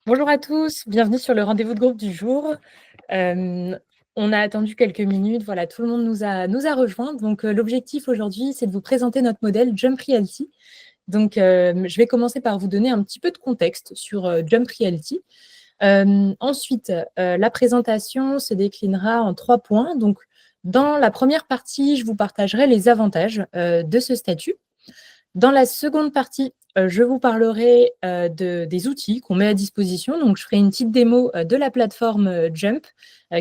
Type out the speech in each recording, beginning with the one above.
Bonjour à tous, bienvenue sur le rendez-vous de groupe du jour. Hem, on a attendu quelques minutes, voilà, tout le monde nous a rejoints. Donc, l'objectif aujourd'hui, c'est de vous présenter notre modèle Jump Realty. Donc, je vais commencer par vous donner un petit peu de contexte sur, Jump Realty. Ensuite, la présentation se déclinera en 3 points. Donc, dans la première partie, je vous partagerai les avantages, de ce statut. Dans la seconde partie, je vous parlerai, des outils qu'on met à disposition. Donc je ferai une petite démo, de la plateforme, Jump,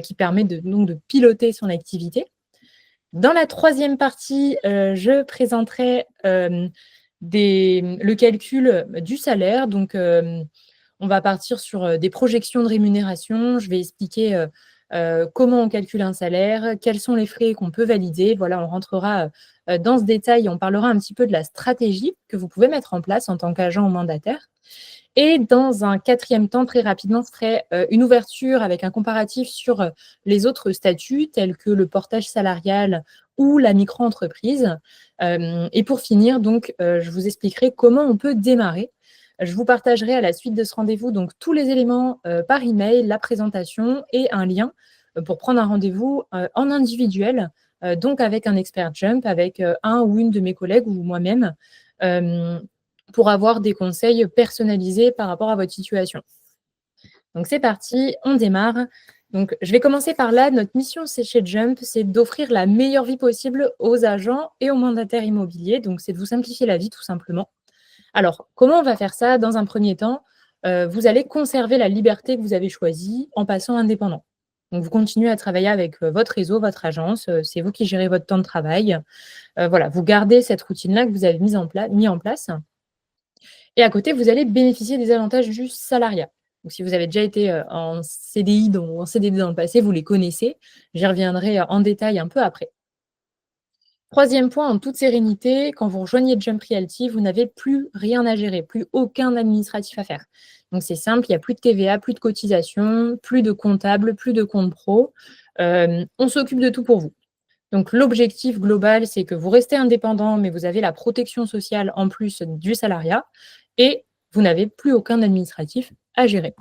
qui permet de piloter son activité. Dans la troisième partie, je présenterai, le calcul, du salaire. Donc, on va partir sur, des projections de rémunération. Je vais expliquer, comment on calcule un salaire, quels sont les frais qu'on peut valider. Voilà, on rentrera, dans ce détail, on parlera un petit peu de la stratégie que vous pouvez mettre en place en tant qu'agent ou mandataire. Et dans un quatrième temps, très rapidement, je ferai, une ouverture avec un comparatif sur, les autres statuts tels que le portage salarial ou la micro-entreprise. Et pour finir donc, je vous expliquerai comment on peut démarrer. Je vous partagerai à la suite de ce rendez-vous donc tous les éléments, par email, la présentation et un lien, pour prendre un rendez-vous, en individuel, donc avec un expert Jump, avec, un ou une de mes collègues ou moi-même, hem, pour avoir des conseils personnalisés par rapport à votre situation. Donc c'est parti, on démarre. Donc je vais commencer par là. Notre mission c'est chez Jump, c'est d'offrir la meilleure vie possible aux agents et aux mandataires immobiliers. Donc c'est de vous simplifier la vie tout simplement. Alors, comment on va faire ça? Dans un premier temps, vous allez conserver la liberté que vous avez choisie en passant indépendant. Donc vous continuez à travailler avec, votre réseau, votre agence, c'est vous qui gérez votre temps de travail. Voilà, vous gardez cette routine-là que vous avez mis en place et à côté, vous allez bénéficier des avantages du salariat. Donc si vous avez déjà été, en CDI ou en CDD dans le passé, vous les connaissez. J'y reviendrai, en détail un peu après. Troisième point, en toute sérénité, quand vous rejoignez Jump Realty, vous n'avez plus rien à gérer, plus aucun administratif à faire. Donc c'est simple, il n'y a plus de TVA, plus de cotisation, plus de comptable, plus de compte pro. On s'occupe de tout pour vous. Donc l'objectif global, c'est que vous restez indépendant, mais vous avez la protection sociale en plus du salariat et vous n'avez plus aucun administratif à gérer.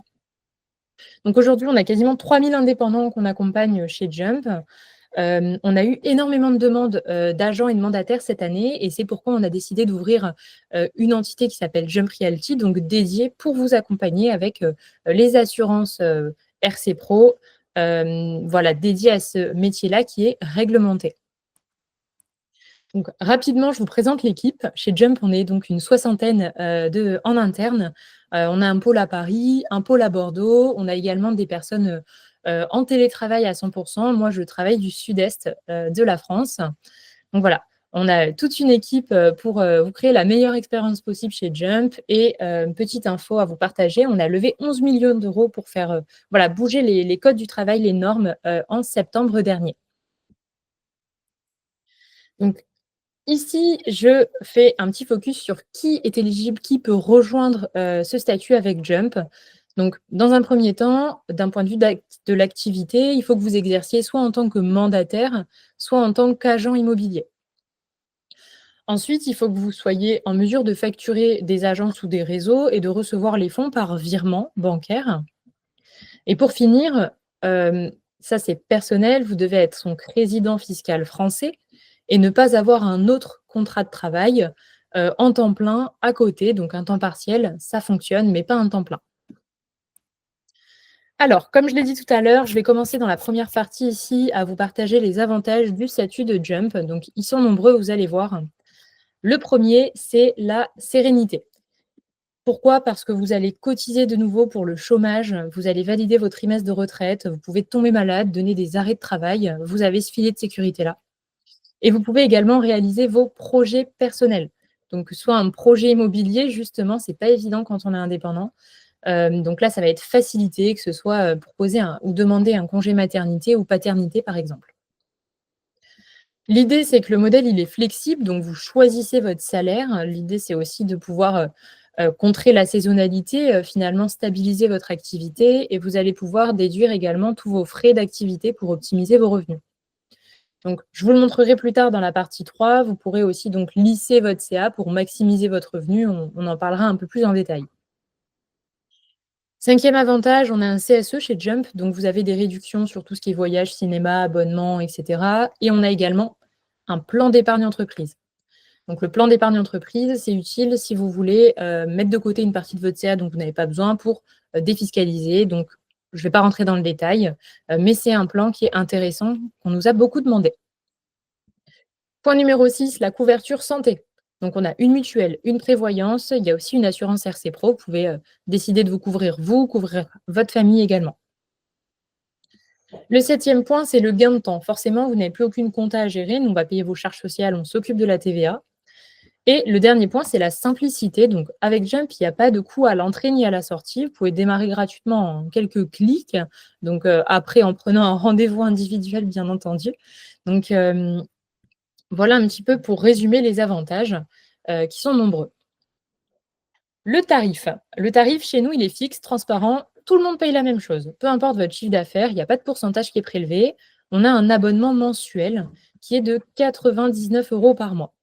Donc aujourd'hui, on a quasiment 3000 indépendants qu'on accompagne chez Jump. On a eu énormément de demandes, d'agents et de mandataires cette année et c'est pourquoi on a décidé d'ouvrir, une entité qui s'appelle Jump Realty, donc dédiée pour vous accompagner avec, les assurances, RC Pro, voilà, dédiée à ce métier-là qui est réglementé. Donc rapidement, je vous présente l'équipe. Chez Jump, on est donc une soixantaine, en interne. On a un pôle à Paris, un pôle à Bordeaux. On a également des personnes, en télétravail à 100. Moi, je travaille du sud-est, de la France. Donc voilà, on a toute une équipe, pour, vous créer la meilleure expérience possible chez Jump et petite info à vous partager, on a levé 11 millions d'euros pour faire, voilà, bouger les codes du travail, les normes, en septembre dernier. Donc ici, je fais un petit focus sur qui est éligible, qui peut rejoindre, ce statut avec Jump. Donc, dans un premier temps, d'un point de vue de l'activité, il faut que vous exerciez soit en tant que mandataire, soit en tant qu'agent immobilier. Ensuite, il faut que vous soyez en mesure de facturer des agences ou des réseaux et de recevoir les fonds par virement bancaire. Et pour finir, ça c'est personnel, vous devez être son résident fiscal français et ne pas avoir un autre contrat de travail, en temps plein à côté, donc un temps partiel, ça fonctionne, mais pas un temps plein. Alors, comme je l'ai dit tout à l'heure, je vais commencer dans la première partie ici à vous partager les avantages du statut de Jump. Donc, ils sont nombreux, vous allez voir. Le premier, c'est la sérénité. Pourquoi? Parce que vous allez cotiser de nouveau pour le chômage, vous allez valider votre trimestre de retraite, vous pouvez tomber malade, donner des arrêts de travail, vous avez ce filet de sécurité-là. Et vous pouvez également réaliser vos projets personnels. Donc, soit un projet immobilier, justement, c'est pas évident quand on est indépendant. Donc là, ça va être facilité, que ce soit, pour poser ou demander un congé maternité ou paternité, par exemple. L'idée, c'est que le modèle, il est flexible, donc vous choisissez votre salaire. L'idée, c'est aussi de pouvoir, contrer la saisonnalité, finalement stabiliser votre activité et vous allez pouvoir déduire également tous vos frais d'activité pour optimiser vos revenus. Donc je vous le montrerai plus tard dans la partie 3. Vous pourrez aussi donc lisser votre CA pour maximiser votre revenu. On en parlera un peu plus en détail. 5e avantage, on a un CSE chez Jump, donc vous avez des réductions sur tout ce qui est voyage, cinéma, abonnement, et cetera, et on a également un plan d'épargne entreprise. Donc le plan d'épargne entreprise, c'est utile si vous voulez, mettre de côté une partie de votre CA dont vous n'avez pas besoin pour, défiscaliser. Donc je ne vais pas rentrer dans le détail, mais c'est un plan qui est intéressant, qu'on nous a beaucoup demandé. Point numéro 6, la couverture santé. Donc on a une mutuelle, une prévoyance, il y a aussi une assurance RC Pro. Vous pouvez, décider de vous couvrir vous, couvrir votre famille également. Le 7e point, c'est le gain de temps. Forcément, vous n'avez plus aucune compta à gérer. Nous, on va payer vos charges sociales, on s'occupe de la TVA. Et le dernier point, c'est la simplicité. Donc avec Jump, il n'y a pas de coût à l'entrée ni à la sortie. Vous pouvez démarrer gratuitement en quelques clics. Donc après, en prenant un rendez-vous individuel, bien entendu. Donc voilà un petit peu pour résumer les avantages, qui sont nombreux. Le tarif. Le tarif chez nous, il est fixe, transparent, tout le monde paye la même chose. Peu importe votre chiffre d'affaires, il n'y a pas de pourcentage qui est prélevé. On a un abonnement mensuel qui est de 99 € par mois.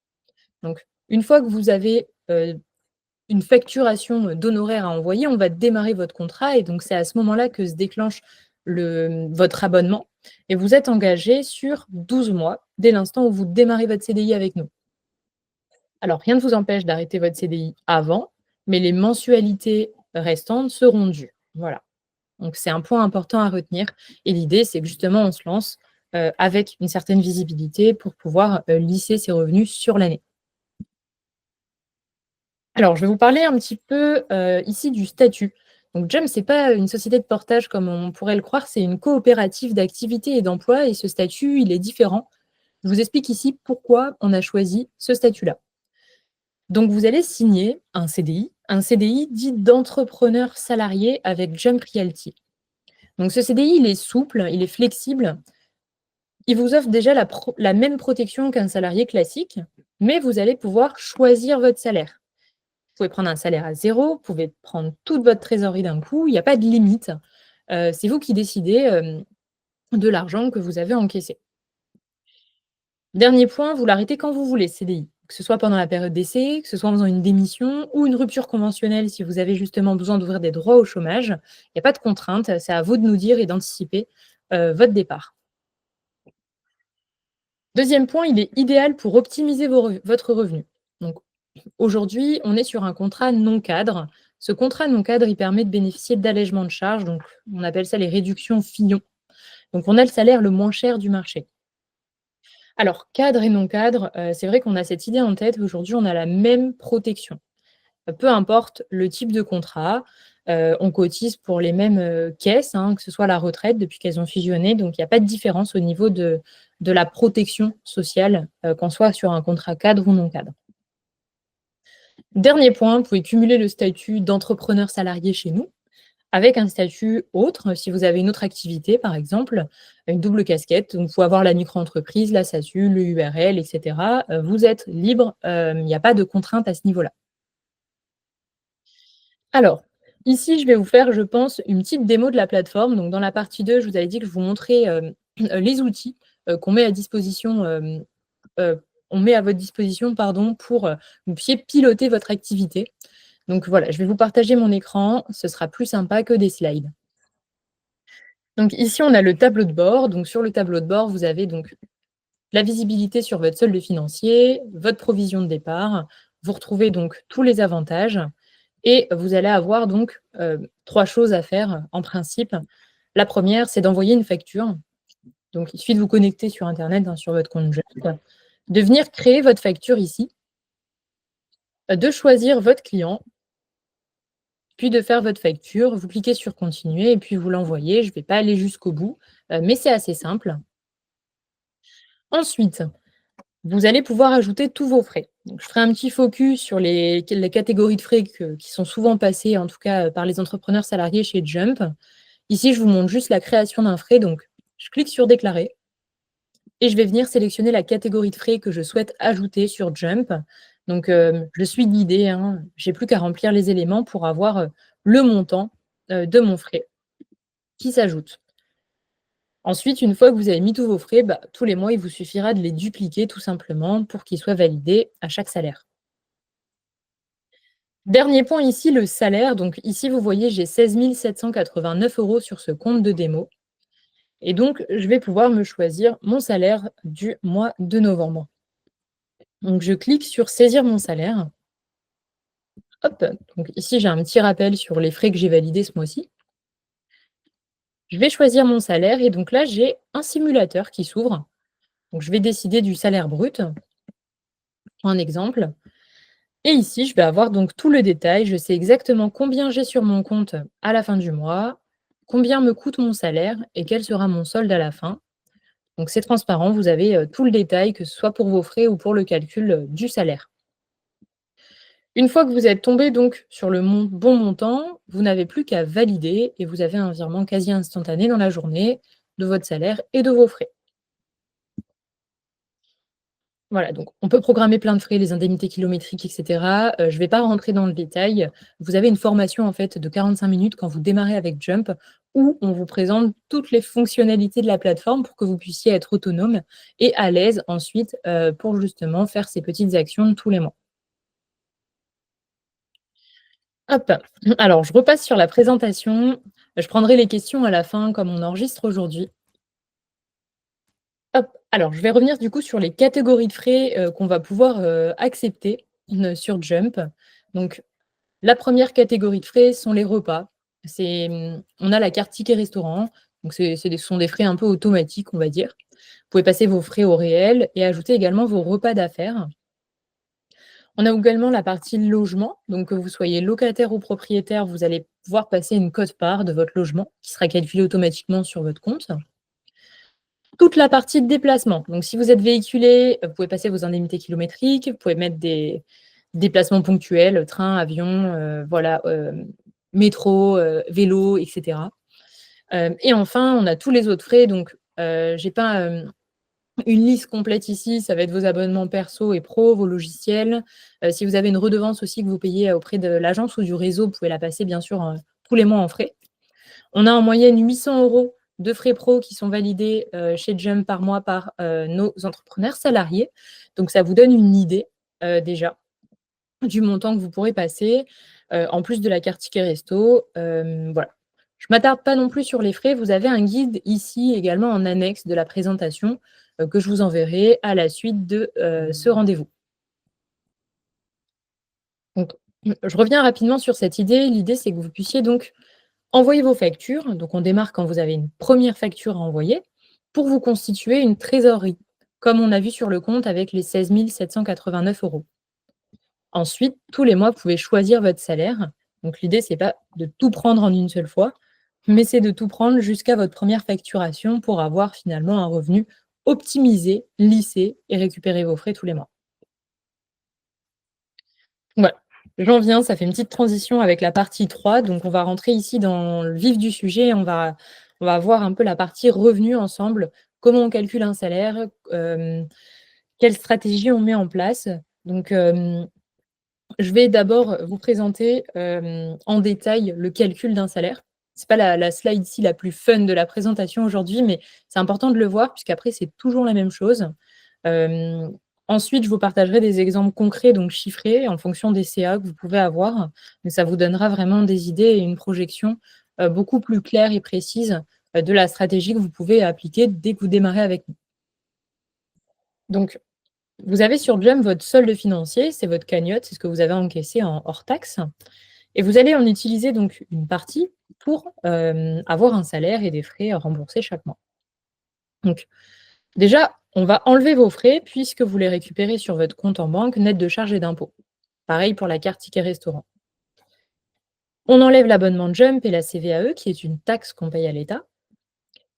Donc une fois que vous avez, une facturation, d'honoraires à envoyer, on va démarrer votre contrat et donc c'est à ce moment-là que se déclenche votre abonnement et vous êtes engagé sur 12 mois, dès l'instant où vous démarrez votre CDI avec nous. Alors rien ne vous empêche d'arrêter votre CDI avant, mais les mensualités restantes seront dues. Voilà, donc c'est un point important à retenir et l'idée, c'est que justement on se lance, avec une certaine visibilité pour pouvoir, lisser ses revenus sur l'année. Alors, je vais vous parler un petit peu, ici du statut. Donc JEM, c'est pas une société de portage comme on pourrait le croire, c'est une coopérative d'activité et d'emploi et ce statut, il est différent. Je vous explique ici pourquoi on a choisi ce statut-là. Donc vous allez signer un CDI dit d'entrepreneur salarié avec Jump Realty. Donc ce CDI, il est souple, il est flexible, il vous offre déjà la même protection qu'un salarié classique, mais vous allez pouvoir choisir votre salaire. Vous pouvez prendre un salaire à zéro, vous pouvez prendre toute votre trésorerie d'un coup, il n'y a pas de limite. C'est vous qui décidez, de l'argent que vous avez encaissé. Dernier point, vous l'arrêtez quand vous voulez, ce CDI, que ce soit pendant la période d'essai, que ce soit en faisant une démission ou une rupture conventionnelle si vous avez justement besoin d'ouvrir des droits au chômage. Il n'y a pas de contrainte, c'est à vous de nous dire et d'anticiper, votre départ. Deuxième point, il est idéal pour optimiser votre revenu. Donc aujourd'hui, on est sur un contrat non cadre. Ce contrat non cadre, il permet de bénéficier d'allègements de charges, donc on appelle ça les réductions Fillon. Donc on a le salaire le moins cher du marché. Alors cadre et non cadre, c'est vrai qu'on a cette idée en tête, aujourd'hui on a la même protection. Peu importe le type de contrat, on cotise pour les mêmes, caisses, hein, que ce soit la retraite depuis qu'elles ont fusionné, donc il n'y a pas de différence au niveau de la protection sociale, qu'on soit sur un contrat cadre ou non cadre. Dernier point, vous pouvez cumuler le statut d'entrepreneur salarié chez nous avec un statut autre, si vous avez une autre activité, par exemple, une double casquette. Donc, vous pouvez avoir la micro-entreprise, la SASU, le URL, et cetera. Vous êtes libre, il n'y a pas de contrainte à ce niveau-là. Alors, ici, je vais vous faire, je pense, une petite démo de la plateforme. Donc, dans la partie 2, je vous avais dit que je vous montrais, les outils, qu'on met à disposition, on met à votre disposition, pardon, pour, que vous puissiez piloter votre activité. Donc voilà, je vais vous partager mon écran, ce sera plus sympa que des slides. Donc ici, on a le tableau de bord. Donc sur le tableau de bord, vous avez donc la visibilité sur votre solde financier, votre provision de départ. Vous retrouvez donc tous les avantages et vous allez avoir donc 3 choses à faire en principe. La première, c'est d'envoyer une facture. Donc il suffit de vous connecter sur internet, hein, sur votre compte Jump, de venir créer votre facture ici, de choisir votre client, puis de faire votre facture. Vous cliquez sur continuer et puis vous l'envoyez. Je ne vais pas aller jusqu'au bout, mais c'est assez simple. Ensuite, vous allez pouvoir ajouter tous vos frais. Donc, je ferai un petit focus sur les catégories de frais qui sont souvent passées, en tout cas par les entrepreneurs salariés chez Jump. Ici, je vous montre juste la création d'un frais. Donc, je clique sur déclarer et je vais venir sélectionner la catégorie de frais que je souhaite ajouter sur Jump. Donc, je suis guidée, hein. Je n'ai plus qu'à remplir les éléments pour avoir le montant de mon frais qui s'ajoute. Ensuite, une fois que vous avez mis tous vos frais, tous les mois, il vous suffira de les dupliquer tout simplement pour qu'ils soient validés à chaque salaire. Dernier point ici, le salaire. Donc ici, vous voyez, j'ai 16 789 € sur ce compte de démo et donc je vais pouvoir me choisir mon salaire du mois de novembre. Donc je clique sur saisir mon salaire. Hop, donc ici j'ai un petit rappel sur les frais que j'ai validés ce mois-ci. Je vais choisir mon salaire et donc là j'ai un simulateur qui s'ouvre. Donc je vais décider du salaire brut, un exemple. Et ici, je vais avoir donc tout le détail. Je sais exactement combien j'ai sur mon compte à la fin du mois, combien me coûte mon salaire et quel sera mon solde à la fin. Donc c'est transparent, vous avez tout le détail, que ce soit pour vos frais ou pour le calcul du salaire. Une fois que vous êtes tombé donc sur le bon montant, vous n'avez plus qu'à valider et vous avez un virement quasi instantané dans la journée de votre salaire et de vos frais. Voilà, donc on peut programmer plein de frais, les indemnités kilométriques, et cetera. Je ne vais pas rentrer dans le détail. Vous avez une formation en fait de 45 minutes quand vous démarrez avec Jump, où on vous présente toutes les fonctionnalités de la plateforme pour que vous puissiez être autonome et à l'aise ensuite, pour justement faire ces petites actions de tous les mois. Hop, alors je repasse sur la présentation. Je prendrai les questions à la fin comme on enregistre aujourd'hui. Hop, alors je vais revenir du coup sur les catégories de frais, qu'on va pouvoir, accepter, sur Jump. Donc la première catégorie de frais sont les repas. On a la carte ticket restaurant, donc ce sont des frais un peu automatiques, on va dire. Vous pouvez passer vos frais au réel et ajouter également vos repas d'affaires. On a également la partie logement, donc que vous soyez locataire ou propriétaire, vous allez pouvoir passer une quote-part de votre logement qui sera calculée automatiquement sur votre compte. Toute la partie de déplacement, donc si vous êtes véhiculé, vous pouvez passer vos indemnités kilométriques, vous pouvez mettre des déplacements ponctuels, train, avion, voilà, métro, vélo et cetera. Et enfin, on a tous les autres frais, donc j'ai pas, une liste complète ici, ça va être vos abonnements perso et pro, vos logiciels. Si vous avez une redevance aussi que vous payez auprès de l'agence ou du réseau, vous pouvez la passer bien sûr, tous les mois en frais. On a en moyenne 800 € de frais pro qui sont validés, chez Jump par mois par, nos entrepreneurs salariés. Donc ça vous donne une idée, déjà du montant que vous pourrez passer, en plus de la carte ticket resto, voilà. Je m'attarde pas non plus sur les frais. Vous avez un guide ici également en annexe de la présentation, que je vous enverrai à la suite de, ce rendez-vous. Donc, je reviens rapidement sur cette idée. L'idée, c'est que vous puissiez donc envoyer vos factures. Donc, on démarre quand vous avez une première facture à envoyer pour vous constituer une trésorerie, comme on a vu sur le compte avec les 16 789 €. Ensuite, tous les mois, vous pouvez choisir votre salaire. Donc l'idée, c'est pas de tout prendre en une seule fois, mais c'est de tout prendre jusqu'à votre première facturation pour avoir finalement un revenu optimisé, lissé et récupérer vos frais tous les mois. Voilà, j'en viens, ça fait une petite transition avec la partie 3. Donc on va rentrer ici dans le vif du sujet. On va voir un peu la partie revenus ensemble. Comment on calcule un salaire, quelle stratégie on met en place. Donc, je vais d'abord vous présenter, en détail le calcul d'un salaire. C'est pas la slide ici la plus fun de la présentation aujourd'hui, mais c'est important de le voir puisqu'après c'est toujours la même chose. Hem, Ensuite, je vous partagerai des exemples concrets, donc chiffrés, en fonction des CA que vous pouvez avoir, mais ça vous donnera vraiment des idées et une projection, beaucoup plus claire et précise, de la stratégie que vous pouvez appliquer dès que vous démarrez avec nous. Donc vous avez sur Jump votre solde financier, c'est votre cagnotte, c'est ce que vous avez encaissé en hors taxe et vous allez en utiliser donc une partie pour, avoir un salaire et des frais remboursés chaque mois. Donc déjà, on va enlever vos frais puisque vous les récupérez sur votre compte en banque net de charges et d'impôts. Pareil pour la carte ticket restaurant. On enlève l'abonnement Jump et la CVAE qui est une taxe qu'on paye à l'État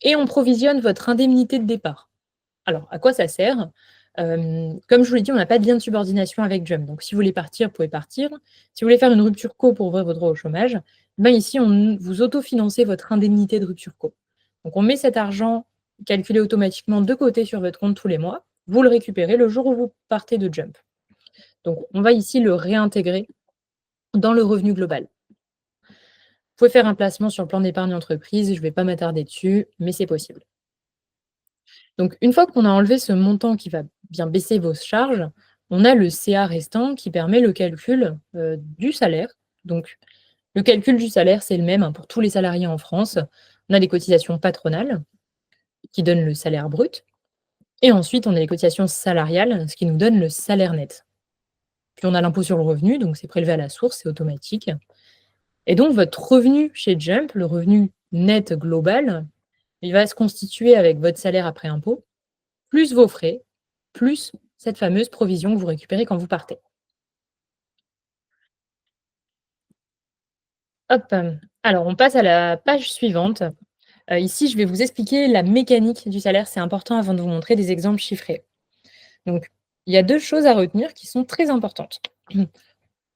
et on provisionne votre indemnité de départ. Alors, à quoi ça sert? Comme je vous l'ai dit, on n'a pas de lien de subordination avec Jump. Donc, si vous voulez partir, vous pouvez partir. Si vous voulez faire une rupture co pour ouvrir vos droits au chômage, ben ici, vous autofinancez votre indemnité de rupture co. Donc, on met cet argent calculé automatiquement de côté sur votre compte tous les mois. Vous le récupérez le jour où vous partez de Jump. Donc, on va ici le réintégrer dans le revenu global. Vous pouvez faire un placement sur le plan d'épargne entreprise. Je ne vais pas m'attarder dessus, mais c'est possible. Donc, une fois qu'on a enlevé ce montant qui va bien baisser vos charges, on a le CA restant qui permet le calcul du salaire. Donc, le calcul du salaire, c'est le même hein, pour tous les salariés en France. On a les cotisations patronales qui donnent le salaire brut. Et ensuite, on a les cotisations salariales, ce qui nous donne le salaire net. Puis on a l'impôt sur le revenu, donc c'est prélevé à la source, c'est automatique. Et donc, votre revenu chez Jump, le revenu net global, il va se constituer avec votre salaire après impôt, plus vos frais, plus cette fameuse provision que vous récupérez quand vous partez. Hop, alors on passe à la page suivante. Ici, je vais vous expliquer la mécanique du salaire, c'est important avant de vous montrer des exemples chiffrés. Donc, il y a 2 choses à retenir qui sont très importantes.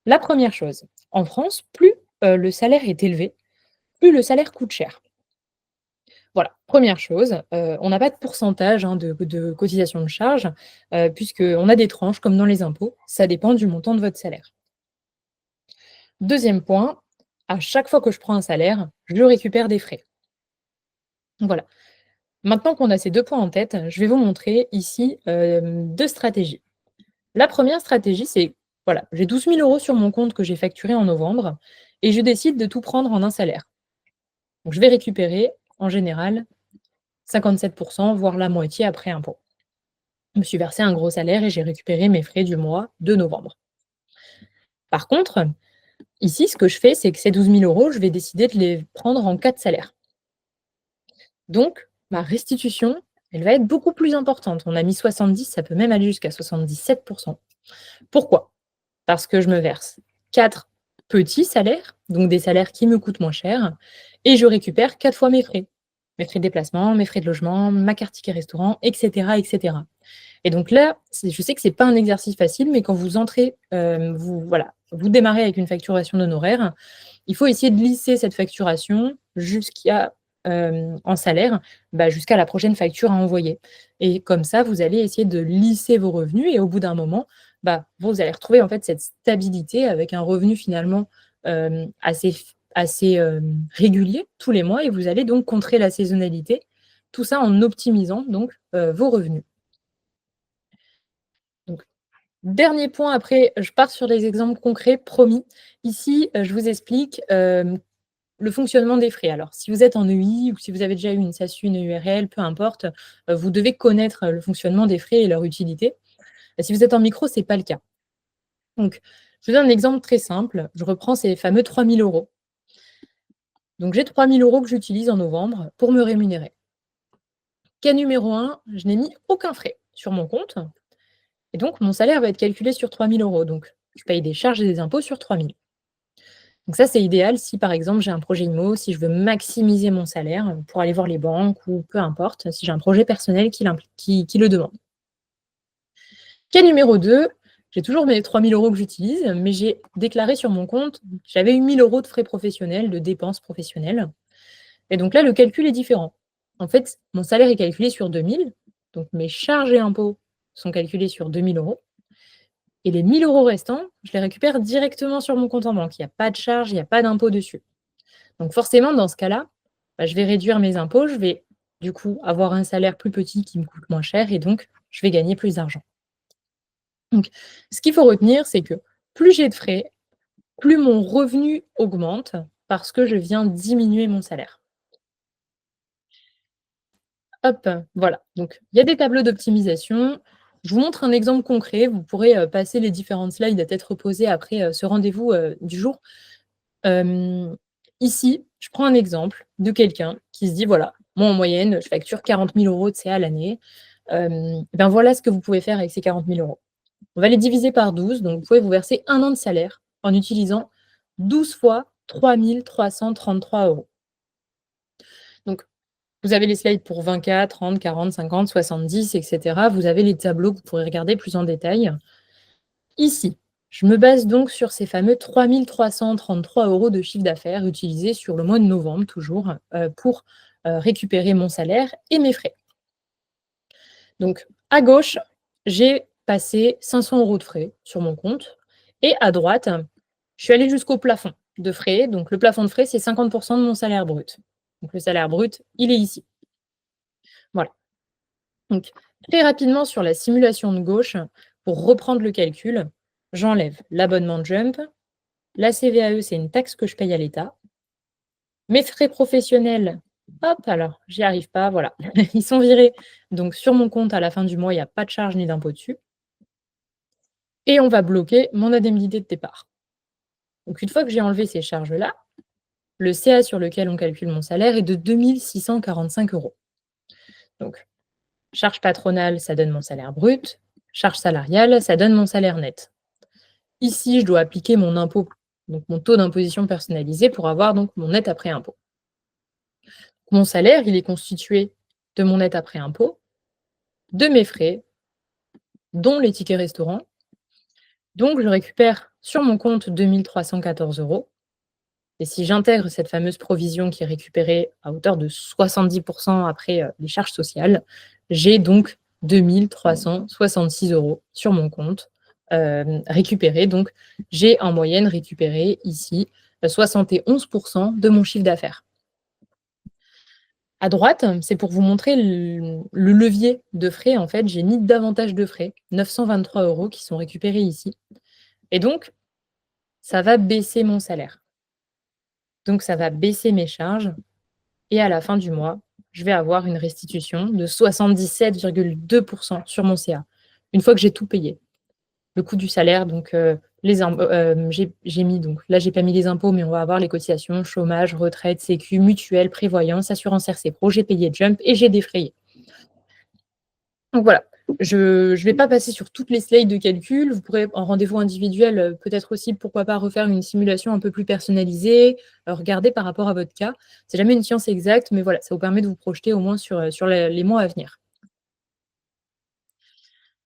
La première chose, en France, plus, le salaire est élevé, plus le salaire coûte cher. Voilà, première chose, on n'a pas de pourcentage, hein, de cotisation de charges, puisqu'on a des tranches comme dans les impôts, ça dépend du montant de votre salaire. Deuxième point, à chaque fois que je prends un salaire, je récupère des frais. Voilà. Maintenant qu'on a ces 2 points en tête, je vais vous montrer ici, 2 stratégies. La première stratégie, c'est, voilà, j'ai 12 000 € sur mon compte que j'ai facturé en novembre et je décide de tout prendre en un salaire. Donc je vais récupérer, en général, 57 voire la moitié après impôt. Je me suis versé un gros salaire et j'ai récupéré mes frais du mois de novembre. Par contre, ici, ce que je fais, c'est que ces 12 000 €, je vais décider de les prendre en 4 salaires. Donc, ma restitution, elle va être beaucoup plus importante. On a mis 70, ça peut même aller jusqu'à 77 Pourquoi? Parce que je me verse 4 petits salaires, donc des salaires qui me coûtent moins cher, et je récupère 4 fois mes frais. Mes frais de déplacement, mes frais de logement, ma carte ticket restaurant, et cetera, et cetera. Et donc là, je sais que c'est pas un exercice facile, mais quand vous entrez, vous démarrez avec une facturation d'honoraires, il faut essayer de lisser cette facturation jusqu'à, en salaire, jusqu'à la prochaine facture à envoyer. Et comme ça, vous allez essayer de lisser vos revenus et au bout d'un moment, vous allez retrouver en fait cette stabilité avec un revenu finalement, assez régulier tous les mois et vous allez donc contrer la saisonnalité. Tout ça en optimisant donc, vos revenus. Donc dernier point, après je pars sur des exemples concrets, promis. Ici, je vous explique, le fonctionnement des frais. Alors, si vous êtes en EI ou si vous avez déjà eu une SASU, une URL, peu importe, vous devez connaître le fonctionnement des frais et leur utilité. Si vous êtes en micro, ce n'est pas le cas. Donc, je vous donne un exemple très simple. Je reprends ces fameux 3 000 €. Donc, j'ai 3 000 € que j'utilise en novembre pour me rémunérer. Cas numéro 1, je n'ai mis aucun frais sur mon compte et donc mon salaire va être calculé sur 3 000 €. Donc, je paye des charges et des impôts sur 3 000. Donc ça, c'est idéal si, par exemple, j'ai un projet IMO, si je veux maximiser mon salaire pour aller voir les banques ou peu importe, si j'ai un projet personnel qui le demande. Cas numéro 2, j'ai toujours mes 3 000 € que j'utilise, mais j'ai déclaré sur mon compte, j'avais eu 1 000 € de frais professionnels, de dépenses professionnelles. Et donc là, le calcul est différent. En fait, mon salaire est calculé sur 2 000, donc mes charges et impôts sont calculés sur 2 000 € et les 1 000 € restants, je les récupère directement sur mon compte en banque. Il n'y a pas de charge, il n'y a pas d'impôt dessus. Donc forcément, dans ce cas-là, je vais réduire mes impôts, je vais du coup avoir un salaire plus petit qui me coûte moins cher et donc je vais gagner plus d'argent. Donc ce qu'il faut retenir, c'est que plus j'ai de frais, plus mon revenu augmente parce que je viens diminuer mon salaire. Hop, voilà. Donc il y a des tableaux d'optimisation. Je vous montre un exemple concret. Vous pourrez, passer les différentes slides à tête reposée après, ce rendez-vous, du jour. Ici, je prends un exemple de quelqu'un qui se dit: «Voilà, moi en moyenne, je facture 40 000 € de CA l'année. Voilà ce que vous pouvez faire avec ces 40 000 €. On va les diviser par 12, donc vous pouvez vous verser 1 an de salaire en utilisant 12 fois 3 333 €. Donc vous avez les slides pour 20 K, 30, 40, 50, 70 et cetera. Vous avez les tableaux que vous pourrez regarder plus en détail. Ici, je me base donc sur ces fameux 3 333 € de chiffre d'affaires utilisés sur le mois de novembre toujours, pour, récupérer mon salaire et mes frais. Donc à gauche, j'ai passé 500 € de frais sur mon compte et à droite, je suis allée jusqu'au plafond de frais. Donc le plafond de frais, c'est 50 de mon salaire brut. Donc le salaire brut, il est ici. Voilà. Donc très rapidement sur la simulation de gauche, Pour reprendre le calcul, j'enlève l'abonnement Jump, la CVAE, c'est une taxe que je paye à l'État. Mes frais professionnels, hop, alors, j'y arrive pas, voilà. Ils sont virés. Donc, sur mon compte, à la fin du mois, il n'y a pas de charge ni d'impôt dessus. Et on va bloquer mon indemnité de départ. Donc, une fois que j'ai enlevé ces charges-là, le CA sur lequel on calcule mon salaire est de 2 645 €. Donc, charge patronale, ça donne mon salaire brut. Charge salariale, ça donne mon salaire net. Ici, je dois appliquer mon impôt, donc mon taux d'imposition personnalisé pour avoir donc mon net après impôt. Mon salaire, il est constitué de mon net après impôt, de mes frais, dont les tickets restaurants. Donc, je récupère sur mon compte 2 314 €. Et si j'intègre cette fameuse provision qui est récupérée à hauteur de 70 % après les charges sociales, j'ai donc 2 366 € sur mon compte récupérés. Donc, j'ai en moyenne récupéré ici 71 % de mon chiffre d'affaires. À droite, c'est pour vous montrer le levier de frais. En fait, j'ai mis davantage de frais, 923 € qui sont récupérés ici. Et donc, ça va baisser mon salaire. Donc, ça va baisser mes charges. Et à la fin du mois, je vais avoir une restitution de 77,2 % sur mon CA, une fois que j'ai tout payé. Le coût du salaire, donc les impôts, j'ai mis donc là, j'ai pas mis les impôts, mais on va avoir les cotisations, chômage, retraite, sécu, mutuelle, prévoyance, assurance RC Pro, j'ai payé Jump et j'ai défrayé. Donc voilà, je ne vais pas passer sur toutes les slides de calcul. Vous pourrez, en rendez-vous individuel, peut-être aussi, pourquoi pas, refaire une simulation un peu plus personnalisée, regarder par rapport à votre cas. C'est jamais une science exacte, mais voilà, ça vous permet de vous projeter au moins sur les mois à venir.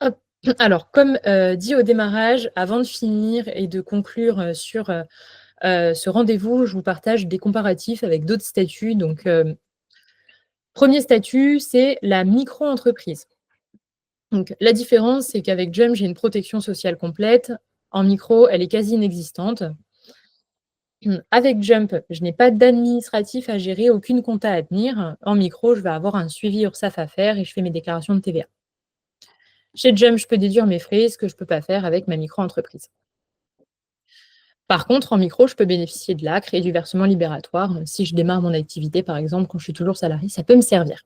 Hop. Alors, comme dit au démarrage, avant de finir et de conclure sur ce rendez-vous, je vous partage des comparatifs avec d'autres statuts. Donc, premier statut, c'est la micro-entreprise. Donc, la différence, c'est qu'avec Jump, j'ai une protection sociale complète. En micro, elle est quasi inexistante. Avec Jump, je n'ai pas d'administratif à gérer, aucune compta à tenir. En micro, je vais avoir un suivi URSSAF à faire et je fais mes déclarations de TVA. Chez Jump, je peux déduire mes frais, ce que je ne peux pas faire avec ma micro-entreprise. Par contre, en micro, je peux bénéficier de l'ACRE et du versement libératoire. Si je démarre mon activité, par exemple, quand je suis toujours salarié, ça peut me servir.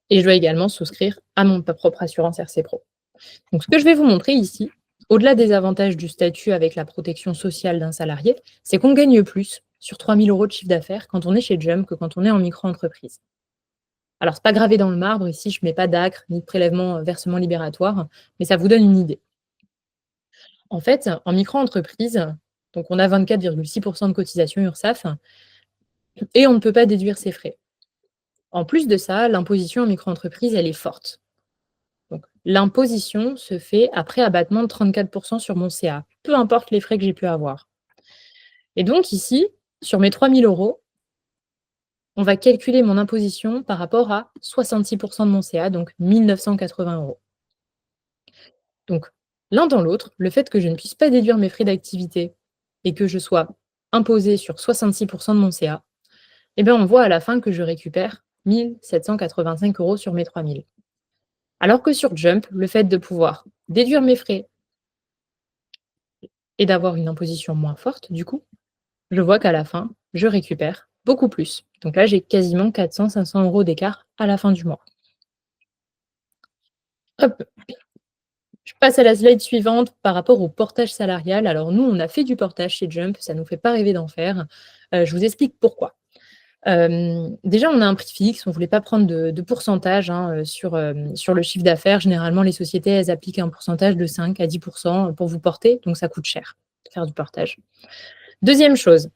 Et je dois également souscrire à mon propre assurance RC Pro. Donc, ce que je vais vous montrer ici, au-delà des avantages du statut avec la protection sociale d'un salarié, c'est qu'on gagne plus sur 3 000 € de chiffre d'affaires quand on est chez Jump que quand on est en micro-entreprise. Alors, ce n'est pas gravé dans le marbre, ici, je ne mets pas d'ACRE ni de prélèvement versement libératoire, mais ça vous donne une idée. En fait, en micro-entreprise, donc on a 24,6 % de cotisation URSSAF et on ne peut pas déduire ses frais. En plus de ça, l'imposition en micro-entreprise, elle est forte. Donc, l'imposition se fait après abattement de 34 % sur mon CA, peu importe les frais que j'ai pu avoir. Et donc ici, sur mes 3 000 €, on va calculer mon imposition par rapport à 66 % de mon CA, donc 1 980 €. Donc, l'un dans l'autre, le fait que je ne puisse pas déduire mes frais d'activité et que je sois imposée sur 66 % de mon CA, eh bien, on voit à la fin que je récupère 1 785 € sur mes 3 000. Alors que sur Jump, le fait de pouvoir déduire mes frais et d'avoir une imposition moins forte, du coup, je vois qu'à la fin, je récupère beaucoup plus. Donc là, j'ai quasiment 400-500 € d'écart à la fin du mois. Hop, je passe à la slide suivante par rapport au portage salarial. Alors nous, on a fait du portage chez Jump, ça ne nous fait pas rêver d'en faire. Je vous explique pourquoi. Déjà, on a un prix fixe, on ne voulait pas prendre de pourcentage sur le chiffre d'affaires. Généralement, les sociétés, elles appliquent un pourcentage de 5 à 10 % pour vous porter, donc ça coûte cher de faire du portage. Deuxième chose,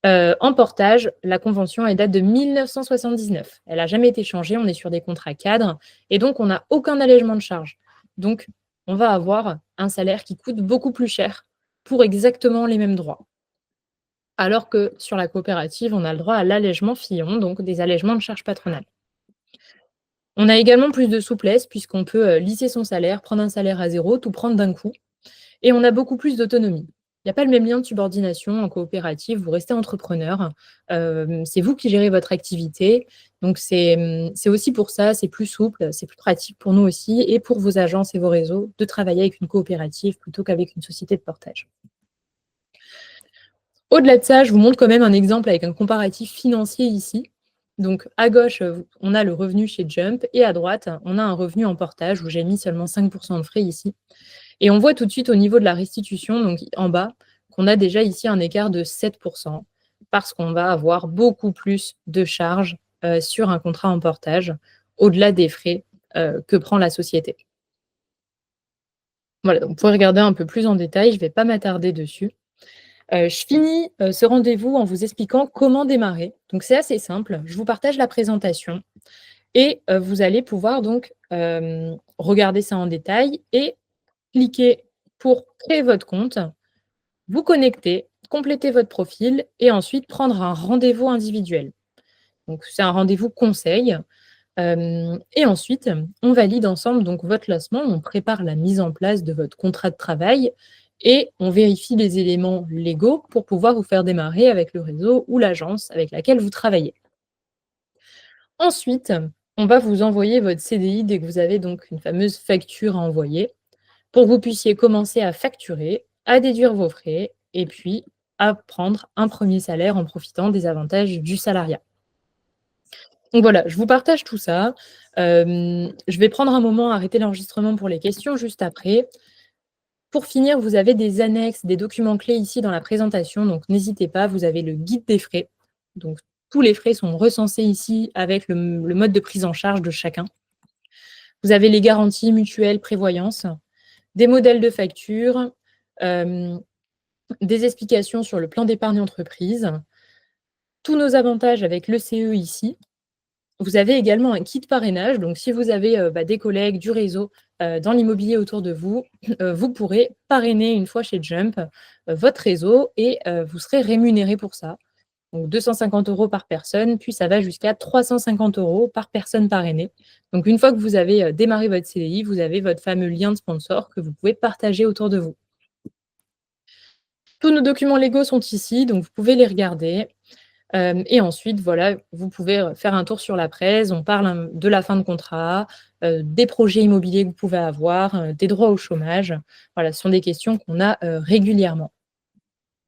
en portage, la convention, elle date de 1979. Elle n'a jamais été changée, on est sur des contrats cadres et donc on n'a aucun allègement de charges. Donc, on va avoir un salaire qui coûte beaucoup plus cher pour exactement les mêmes droits. Alors que sur la coopérative, on a le droit à l'allègement Fillon, donc des allègements de charges patronales. On a également plus de souplesse puisqu'on peut lisser son salaire, prendre un salaire à zéro, tout prendre d'un coup. Et on a beaucoup plus d'autonomie. Il y a pas le même lien de subordination en coopérative, vous restez entrepreneur, c'est vous qui gérez votre activité, donc c'est aussi pour ça, c'est plus souple, c'est plus pratique pour nous aussi et pour vos agences et vos réseaux de travailler avec une coopérative plutôt qu'avec une société de portage. Au-delà de ça, je vous montre quand même un exemple avec un comparatif financier ici. Donc à gauche, on a le revenu chez Jump et à droite, on a un revenu en portage où j'ai mis seulement 5 de frais ici. Et on voit tout de suite au niveau de la restitution, donc en bas, qu'on a déjà ici un écart de 7 parce qu'on va avoir beaucoup plus de charges, sur un contrat en portage, au-delà des frais, que prend la société. Voilà, donc vous pouvez regarder un peu plus en détail, je ne vais pas m'attarder dessus. Je finis, ce rendez-vous en vous expliquant comment démarrer. Donc c'est assez simple, je vous partage la présentation et vous allez pouvoir donc, regarder ça en détail et cliquer pour créer votre compte, vous connecter, compléter votre profil et ensuite prendre un rendez-vous individuel. Donc c'est un rendez-vous conseil, et ensuite on valide ensemble donc votre lancement, on prépare la mise en place de votre contrat de travail et on vérifie les éléments légaux pour pouvoir vous faire démarrer avec le réseau ou l'agence avec laquelle vous travaillez. Ensuite, on va vous envoyer votre CDI dès que vous avez donc une fameuse facture à envoyer pour que vous puissiez commencer à facturer, à déduire vos frais et puis à prendre un premier salaire en profitant des avantages du salariat. Donc voilà, je vous partage tout ça. Je vais prendre un moment, arrêter l'enregistrement pour les questions juste après. Pour finir, vous avez des annexes, des documents clés ici dans la présentation, donc n'hésitez pas, vous avez le guide des frais. Donc tous les frais sont recensés ici avec le mode de prise en charge de chacun. Vous avez les garanties mutuelles, prévoyance, des modèles de facture, euh, des explications sur le plan d'épargne entreprise, tous nos avantages avec l'ECE ici. Vous avez également un kit parrainage, donc si vous avez des collègues, du réseau dans l'immobilier autour de vous, vous pourrez parrainer une fois chez Jump votre réseau et vous serez rémunéré pour ça. Donc 250 € par personne, puis ça va jusqu'à 350 € par personne parrainée. Donc une fois que vous avez démarré votre CDI, vous avez votre fameux lien de sponsor que vous pouvez partager autour de vous. Tous nos documents légaux sont ici, donc vous pouvez les regarder. Et ensuite, voilà, vous pouvez faire un tour sur la presse. On parle de la fin de contrat, des projets immobiliers que vous pouvez avoir, des droits au chômage. Voilà, ce sont des questions qu'on a régulièrement.